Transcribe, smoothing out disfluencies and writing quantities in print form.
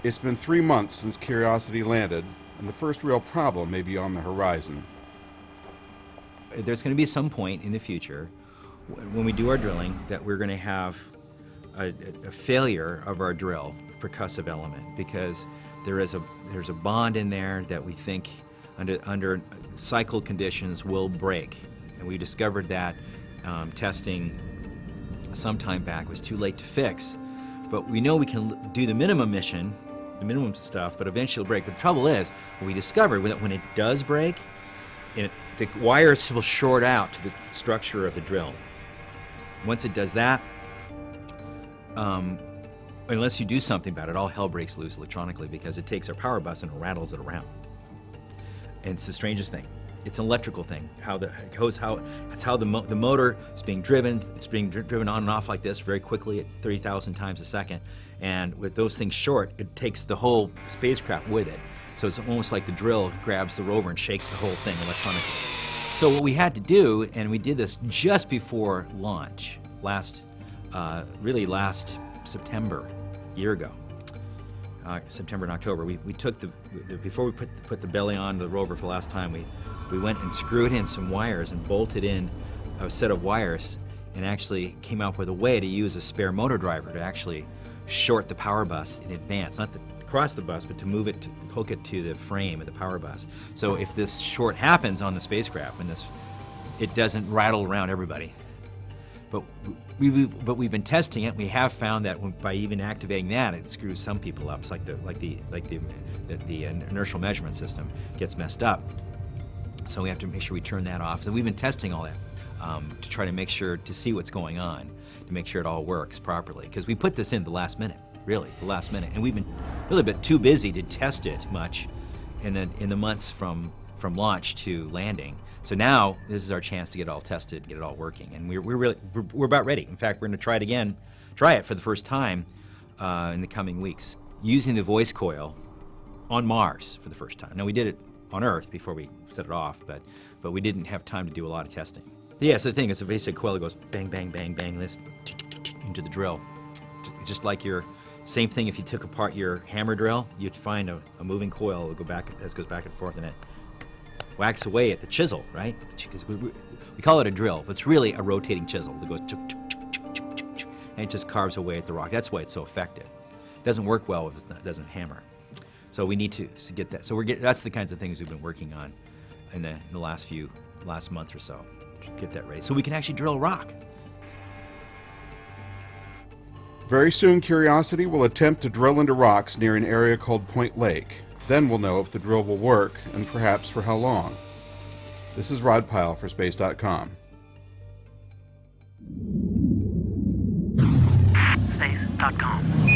It's been 3 months since Curiosity landed, and the first real problem may be on the horizon. There's going to be some point in the future when we do our drilling that we're going to have a failure of our drill, percussive element, because there's a bond in there that we think under cycle conditions will break. And we discovered that testing some time back. It was too late to fix. But we know we can do the minimum mission, the minimum stuff, but eventually it'll break. But the trouble is, what we discovered that when it does break, the wires will short out to the structure of the drill. Once it does that, unless you do something about it, all hell breaks loose electronically, because it takes our power bus and rattles it around. And it's the strangest thing. It's an electrical thing. That's how the motor is being driven. It's being driven on and off like this very quickly at 30,000 times a second. And with those things short, it takes the whole spacecraft with it. So it's almost like the drill grabs the rover and shakes the whole thing electronically. So what we had to do, and we did this just before launch, really last September, a year ago, September and October, we took before we put the belly on the rover for the last time, we went and screwed in some wires and bolted in a set of wires, and actually came up with a way to use a spare motor driver to actually short the power bus in advance, not to cross the bus, but to move it, to hook it to the frame of the power bus. So if this short happens on the spacecraft, it doesn't rattle around everybody. But we've been testing it. We have found that by even activating that, it screws some people up. It's like the inertial measurement system gets messed up. So we have to make sure we turn that off. So we've been testing all that to try to make sure, to see what's going on, to make sure it all works properly. Because we put this in the last minute, really, the last minute, and we've been really a bit too busy to test it much in the months from launch to landing. So now this is our chance to get it all tested, get it all working, and we're about ready. In fact, we're going to try it for the first time in the coming weeks, using the voice coil on Mars for the first time. Now, we did it on Earth before we set it off, but we didn't have time to do a lot of testing. Yeah, so the thing is, a basic coil that goes bang, bang, bang, bang, this into the drill, just like same thing. If you took apart your hammer drill, you'd find a moving coil that goes back and forth, and it whacks away at the chisel, right? Because we call it a drill, but it's really a rotating chisel that goes chuk, chuk, chuk, chuk, chuk, chuk, chuk, and it just carves away at the rock. That's why it's so effective. It doesn't work well if it doesn't hammer. So we need to get that. So that's the kinds of things we've been working on in the last month or so to get that ready, so we can actually drill rock. Very soon, Curiosity will attempt to drill into rocks near an area called Point Lake. Then we'll know if the drill will work, and perhaps for how long. This is Rod Pyle for Space.com. Space.com.